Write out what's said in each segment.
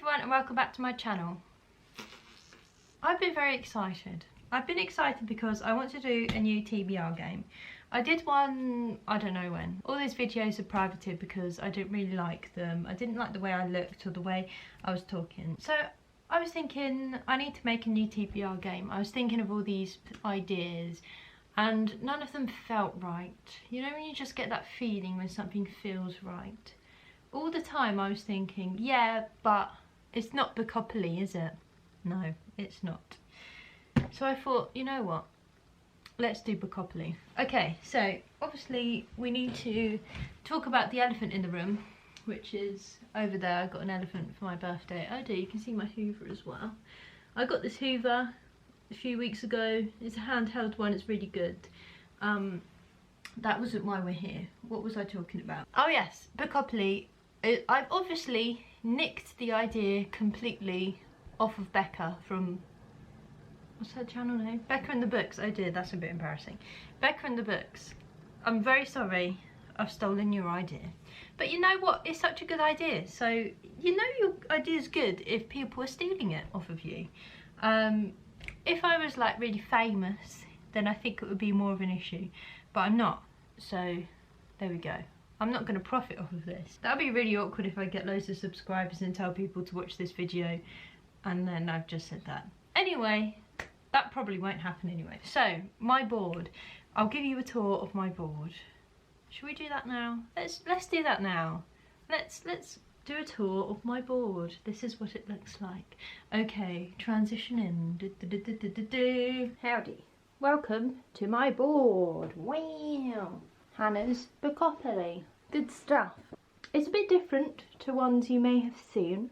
everyone and welcome back to my channel. I've been very excited. I've been excited because I want to do a new TBR game. I did one, I don't know when. All these videos are privated because I didn't really like them. I didn't like the way I looked or the way I was talking. So I was thinking I need to make a new TBR game. I was thinking of all these ideas and none of them felt right. You know when you just get that feeling when something feels right? All the time I was thinking, yeah, but it's not Bookopoly, is it? No, it's not. So I thought, you know what? Let's do Bookopoly. Okay, so obviously we need to talk about the elephant in the room, which is over there. I got an elephant for my birthday. Oh dear, you can see my Hoover as well. I got this Hoover a few weeks ago. It's a handheld one, it's really good. That wasn't why we're here. What was I talking about? Oh yes, Bookopoly. I've obviously nicked the idea completely off of Becca from, what's her channel name? Becca and the Books. Oh dear, that's a bit embarrassing. Becca and the Books. I'm very sorry I've stolen your idea. But you know what? It's such a good idea. So you know your idea's good if people are stealing it off of you. If I was like really famous, then I think it would be more of an issue. But I'm not. So there we go. I'm not going to profit off of this. That'd be really awkward if I get loads of subscribers and tell people to watch this video and then I've just said that. Anyway, that probably won't happen anyway. So, my board. I'll give you a tour of my board. Should we do that now? Let's do that now. Let's do a tour of my board. This is what it looks like. Okay, transition in. Howdy. Welcome to my board. Wow. Hannah's Bookopoly. Good stuff. It's a bit different to ones you may have seen.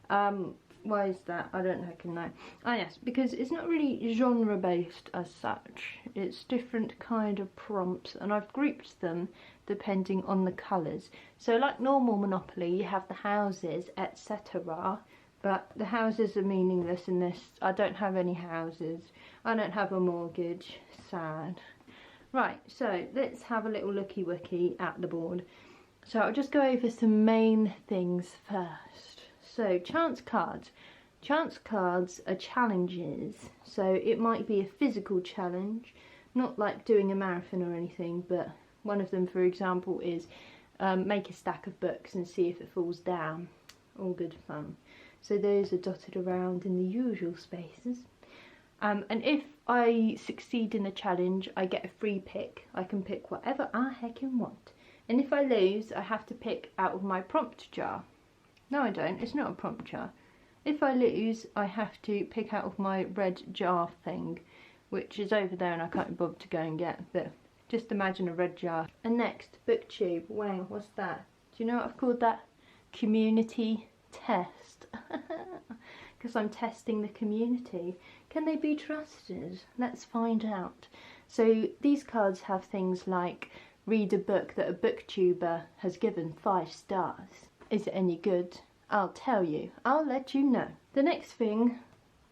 Why is that? I don't fucking know. Ah yes, because it's not really genre based as such. It's different kind of prompts and I've grouped them depending on the colours. So like normal Monopoly, you have the houses, etc. But the houses are meaningless in this. I don't have any houses. I don't have a mortgage. Sad. Right, so let's have a little looky wooky at the board. So I'll just go over some main things first. So chance cards. Chance cards are challenges. So it might be a physical challenge, not like doing a marathon or anything, but one of them, for example, is make a stack of books and see if it falls down. All good fun. So those are dotted around in the usual spaces. And if I succeed in the challenge, I get a free pick. I can pick whatever I heckin' want. And if I lose, I have to pick out of my prompt jar. No, I don't. It's not a prompt jar. If I lose, I have to pick out of my red jar thing, which is over there and I can't be bothered to go and get. But just imagine a red jar. And next, booktube. Wow, what's that? Do you know what I've called that? Community test. Because I'm testing the community. Can they be trusted? Let's find out. So these cards have things like read a book that a booktuber has given 5 stars. Is it any good? I'll tell you. I'll let you know. The next thing,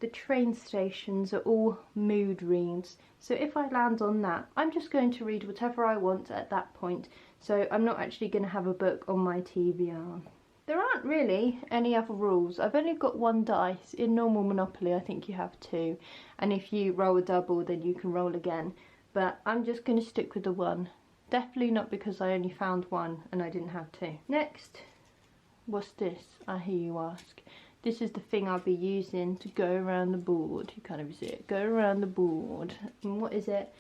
the train stations are all mood reads. So if I land on that, I'm just going to read whatever I want at that point. So I'm not actually going to have a book on my TBR. There aren't really any other rules. I've only got 1 dice. In normal Monopoly I think you have 2. And if you roll a double then you can roll again. But I'm just going to stick with the 1. Definitely not because I only found 1 and I didn't have 2. Next, what's this? I hear you ask. This is the thing I'll be using to go around the board. You can't even see it. Go around the board. And what is it?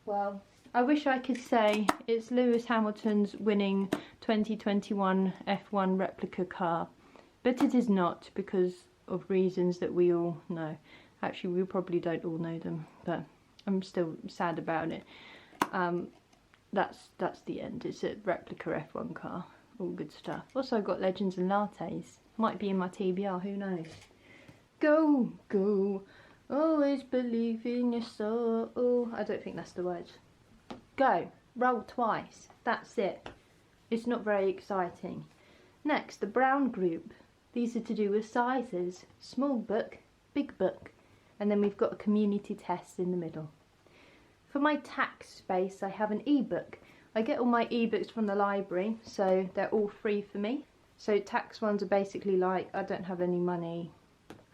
Well, I wish I could say it's Lewis Hamilton's winning 2021 F1 replica car, but it is not because of reasons that we all know. Actually, we probably don't all know them, but I'm still sad about it. That's the end. It's a replica F1 car. All good stuff. Also, I've got Legends and Lattes. Might be in my TBR, who knows? Go, go, always believe in your soul. I don't think that's the words. Go, roll twice. That's it. It's not very exciting. Next, the brown group. These are to do with sizes. Small book, big book. And then we've got a community test in the middle. For my tax space, I have an ebook. I get all my ebooks from the library, so they're all free for me. So tax ones are basically like, I don't have any money,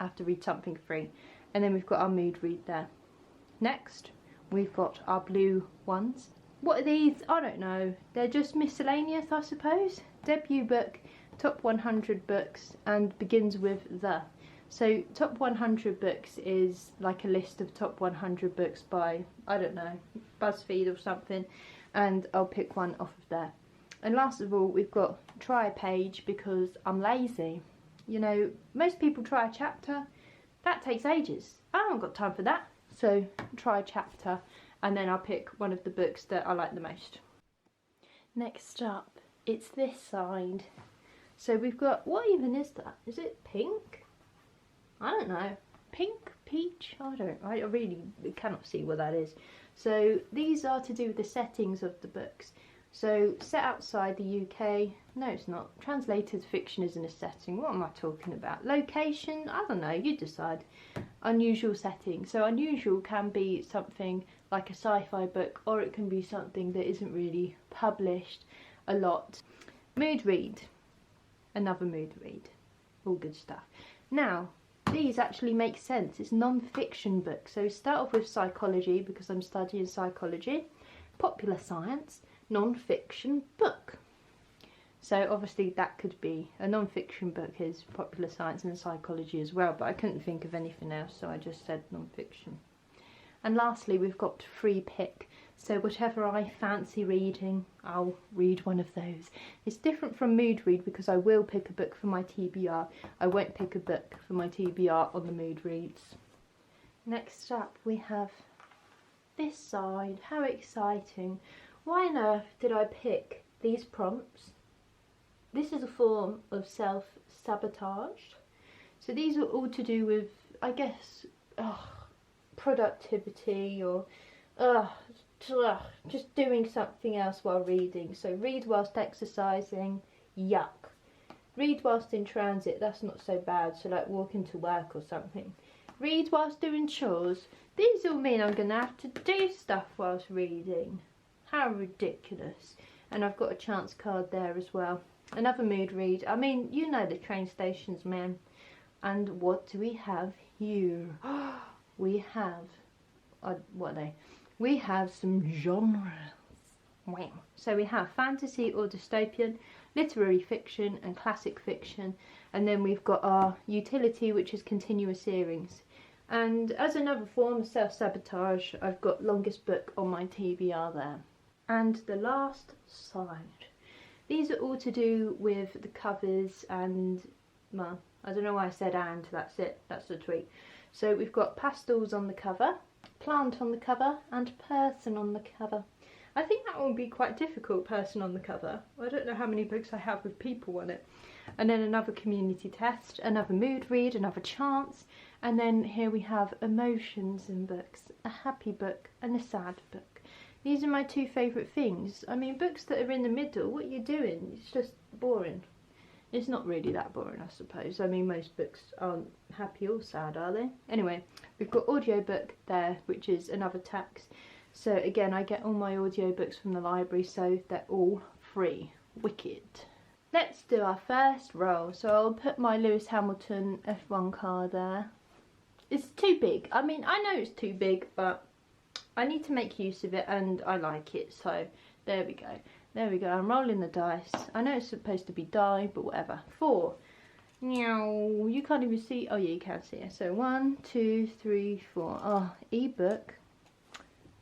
I have to read something free. And then we've got our mood read there. Next, we've got our blue ones. What are these? I don't know. They're just miscellaneous, I suppose. Debut book, top 100 books, and begins with the. So top 100 books is like a list of top 100 books by, I don't know, BuzzFeed or something. And I'll pick one off of there. And last of all, we've got try a page because I'm lazy. You know, most people try a chapter. That takes ages. I haven't got time for that. So try a chapter and then I'll pick one of the books that I like the most. Next up, it's this side. So we've got, what even is that? Is it pink? I don't know. Pink? Peach? I really cannot see what that is. So these are to do with the settings of the books. So set outside the UK, no it's not. Translated fiction is in a setting, what am I talking about? Location, I don't know, you decide. Unusual setting, so unusual can be something like a sci-fi book or it can be something that isn't really published a lot. Mood read, another mood read, all good stuff. Now, these actually make sense, it's non-fiction books. So start off with psychology because I'm studying psychology, popular science, non-fiction book. So obviously that could be a non-fiction book is popular science and psychology as well, but I couldn't think of anything else, so I just said non-fiction. And lastly, we've got free pick. So whatever I fancy reading, I'll read one of those. It's different from mood read because I will pick a book for my TBR. I won't pick a book for my TBR on the mood reads. Next up we have this side. How exciting. Why on earth did I pick these prompts? This is a form of self-sabotage. So these are all to do with, I guess, productivity or just doing something else while reading. So read whilst exercising, yuck. Read whilst in transit, that's not so bad, so like walking to work or something. Read whilst doing chores, these all mean I'm going to have to do stuff whilst reading. How ridiculous. And I've got a chance card there as well. Another mood read. I mean, you know the train stations, man. And what do we have here? We have, what are they? We have some genres. Wow. So we have fantasy or dystopian, literary fiction and classic fiction. And then we've got our utility, which is continuous series. And as another form of self-sabotage, I've got longest book on my TBR there. And the last side. These are all to do with the covers and, well, I don't know why I said and, that's it, that's the tweet. So we've got pastels on the cover, plant on the cover, and person on the cover. I think that would be quite difficult, person on the cover. I don't know how many books I have with people on it. And then another community test, another mood read, another chance. And then here we have emotions in books, a happy book and a sad book. These are my two favourite things. I mean, books that are in the middle, what are you doing? It's just boring. It's not really that boring, I suppose. I mean, most books aren't happy or sad, are they? Anyway, we've got audiobook there, which is another tax. So again, I get all my audiobooks from the library, so they're all free. Wicked. Let's do our first roll. So I'll put my Lewis Hamilton F1 card there. It's too big. I mean, I know it's too big, but I need to make use of it and I like it, so there we go. There we go, I'm rolling the dice. I know it's supposed to be die, but whatever. 4. Meow. You can't even see. Oh yeah, you can see it. So 1, 2, 3, 4. Oh, ebook.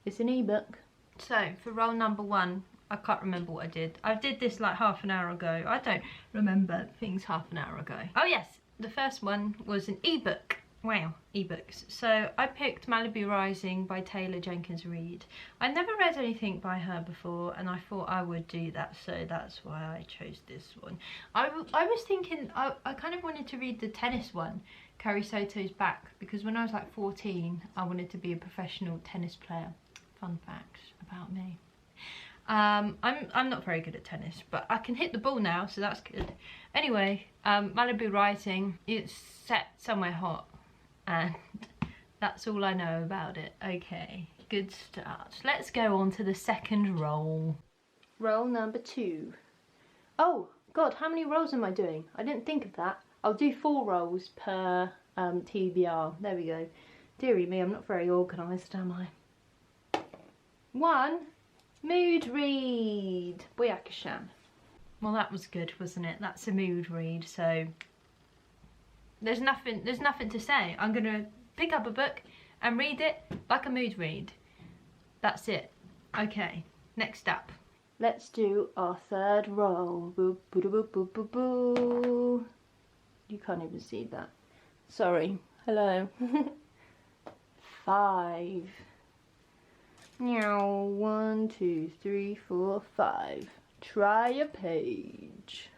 It's an ebook. So for roll number 1, I can't remember what I did. I did this like half an hour ago. I don't remember things half an hour ago. Oh yes, the first one was an ebook. Wow, ebooks. So I picked Malibu Rising by Taylor Jenkins Reid. I never read anything by her before and I thought I would do that, so that's why I chose this one. I was thinking, I kind of wanted to read the tennis one, Carrie Soto's Back, because when I was like 14 I wanted to be a professional tennis player. Fun fact about me. I'm not very good at tennis, but I can hit the ball now, so that's good. Anyway, Malibu Rising, it's set somewhere hot. And that's all I know about it. Okay, good start. Let's go on to the second roll. Roll number 2. Oh, God, how many rolls am I doing? I didn't think of that. I'll do 4 rolls per TBR. There we go. Deary me, I'm not very organised, am I? 1. Mood read. Boyakasham. Well, that was good, wasn't it? That's a mood read, so there's nothing to say. I'm gonna pick up a book and read it like a mood read. That's it. Okay, next up. Let's do our 3rd roll. Boo, boo, boo, boo, boo, boo. You can't even see that. Sorry. Hello. 5. Meow. 1, 2, 3, 4, 5. Try a page.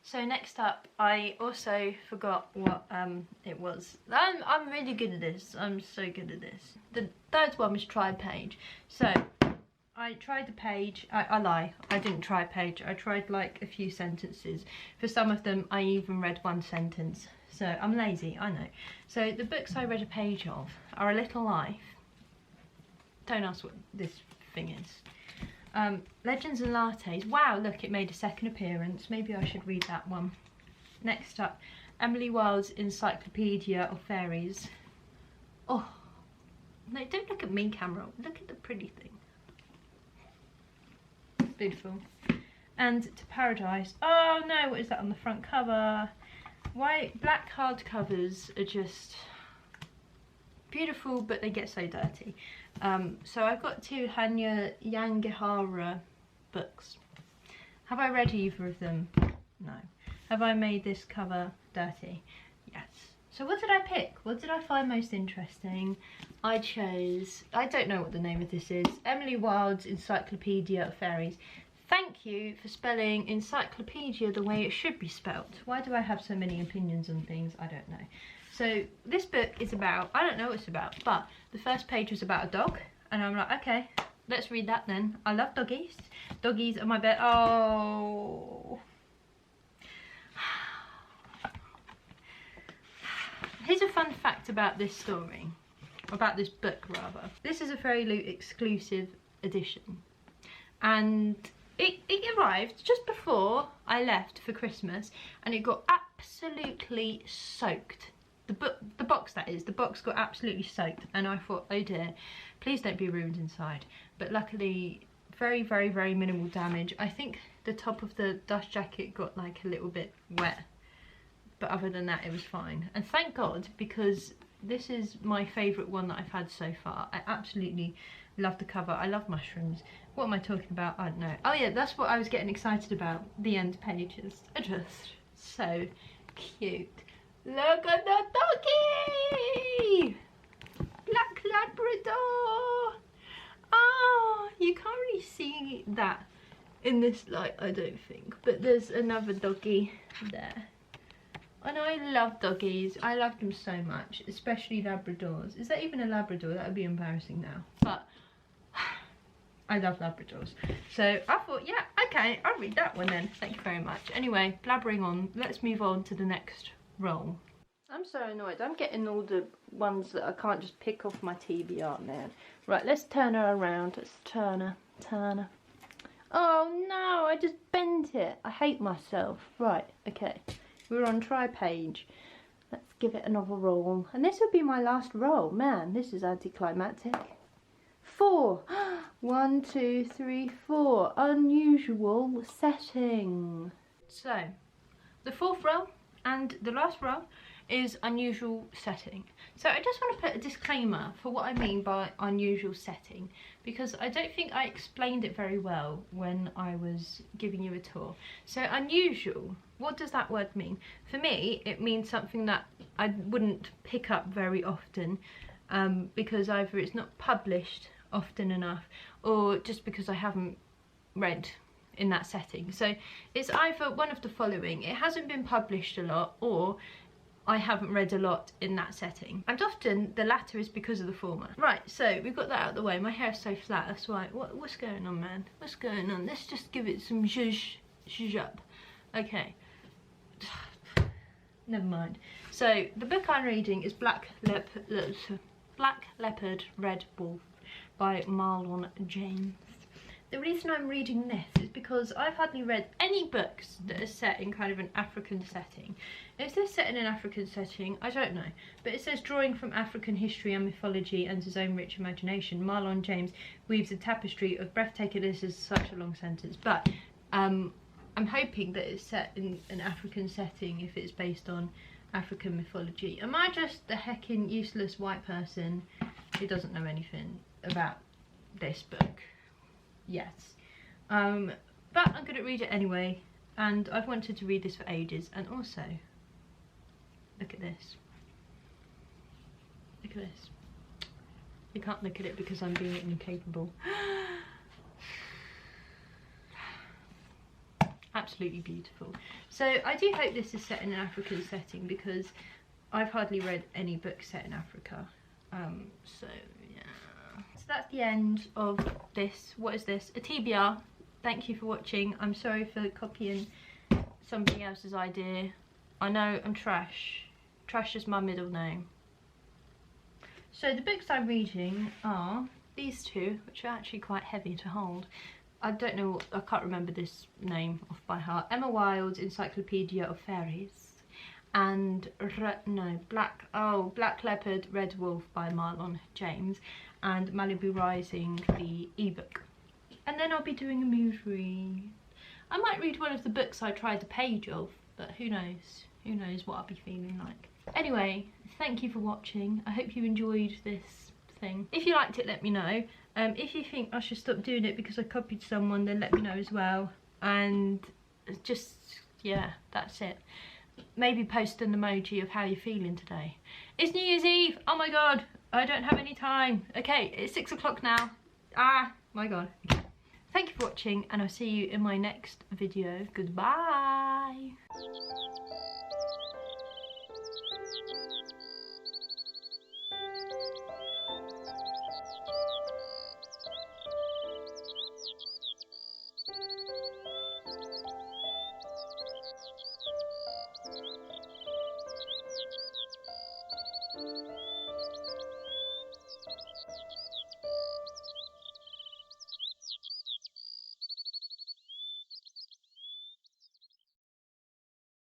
So next up, I also forgot what it was. I'm really good at this. I'm so good at this. The 3rd one was try a page. So I tried the page. I lie. I didn't try a page. I tried like a few sentences. For some of them, I even read 1 sentence. So I'm lazy, I know. So the books I read a page of are A Little Life. Don't ask what this thing is. Legends and Lattes. Wow, look, it made a 2nd appearance. Maybe I should read that one. Next up, Emily Wilde's Encyclopedia of Fairies. Oh, no, don't look at me, camera. Look at the pretty thing. Beautiful. And To Paradise. Oh no, what is that on the front cover? White, black hardcovers are just beautiful, but they get so dirty. So I've got 2 Hanya Yangihara books. Have I read either of them? No. Have I made this cover dirty? Yes. So what did I pick? What did I find most interesting? I chose, I don't know what the name of this is, Emily Wilde's Encyclopedia of Fairies. Thank you for spelling encyclopedia the way it should be spelt. Why do I have so many opinions on things? I don't know. So this book is about, I don't know what it's about, but the first page was about a dog. And I'm like, okay, let's read that then. I love doggies. Doggies are my bed. Oh. Here's a fun fact about this story. About this book, rather. This is a Fairy Loot exclusive edition. And it arrived just before I left for Christmas. And it got absolutely soaked. The box, that is, the box got absolutely soaked, and I thought, oh dear, please don't be ruined inside. But luckily, very, very, very minimal damage. I think the top of the dust jacket got like a little bit wet, but other than that, it was fine. And thank God, because this is my favourite one that I've had so far. I absolutely love the cover. I love mushrooms. What am I talking about? I don't know. Oh yeah, that's what I was getting excited about. The end pages are just so cute. Look at the doggy! Black Labrador! Oh, you can't really see that in this light, I don't think. But there's another doggy there. And I love doggies. I love them so much, especially Labradors. Is that even a Labrador? That would be embarrassing now. But I love Labradors. So I thought, yeah, okay, I'll read that one then. Thank you very much. Anyway, blabbering on. Let's move on to the next roll. I'm so annoyed. I'm getting all the ones that I can't just pick off my TBR now. Right, let's turn her around. Let's turn her. Oh no, I just bent it. I hate myself. Right, okay. We're on try page. Let's give it another roll. And this would be my last roll. Man, this is anticlimactic. 4. 1, 2, 3, 4. Unusual setting. So, the 4th row and the last row is unusual setting. So I just want to put a disclaimer for what I mean by unusual setting, because I don't think I explained it very well when I was giving you a tour. So unusual, what does that word mean? For me, it means something that I wouldn't pick up very often, because either it's not published often enough, or just because I haven't read in that setting. So it's either one of the following: it hasn't been published a lot, or I haven't read a lot in that setting. And often the latter is because of the former. Right, so we've got that out of the way. My hair's so flat, that's why. What's going on, man? What's going on? Let's just give it some zhuzh up. Okay. Never mind. So the book I'm reading is Black Leopard, Red Wolf by Marlon James. The reason I'm reading this is because because I've hardly read any books that are set in kind of an African setting. Is this set in an African setting? I don't know. But it says, drawing from African history and mythology and his own rich imagination, Marlon James weaves a tapestry of breathtaking... This is such a long sentence. But I'm hoping that it's set in an African setting if it's based on African mythology. Am I just the heckin' useless white person who doesn't know anything about this book? Yes. But I'm gonna read it anyway, and I've wanted to read this for ages. And also, look at this. Look at this. You can't look at it because I'm being incapable. Absolutely beautiful. So I do hope this is set in an African setting because I've hardly read any books set in Africa. So yeah. So that's the end of this. What is this? A TBR. Thank you for watching. I'm sorry for copying somebody else's idea. I know I'm trash. Trash is my middle name. So the books I'm reading are these two, which are actually quite heavy to hold. I don't know, I can't remember this name off by heart. Emma Wilde's Encyclopedia of Fairies, and Black Leopard, Red Wolf by Marlon James, and Malibu Rising, the ebook. And then I'll be doing a mood read. I might read one of the books I tried the page of, but who knows? Who knows what I'll be feeling like. Anyway, thank you for watching. I hope you enjoyed this thing. If you liked it, let me know. If you think I should stop doing it because I copied someone, then let me know as well. And just, yeah, that's it. Maybe post an emoji of how you're feeling today. It's New Year's Eve. Oh my god, I don't have any time. Okay, it's 6 o'clock now. Ah, my god. Okay. Thank you for watching, and I'll see you in my next video. Goodbye.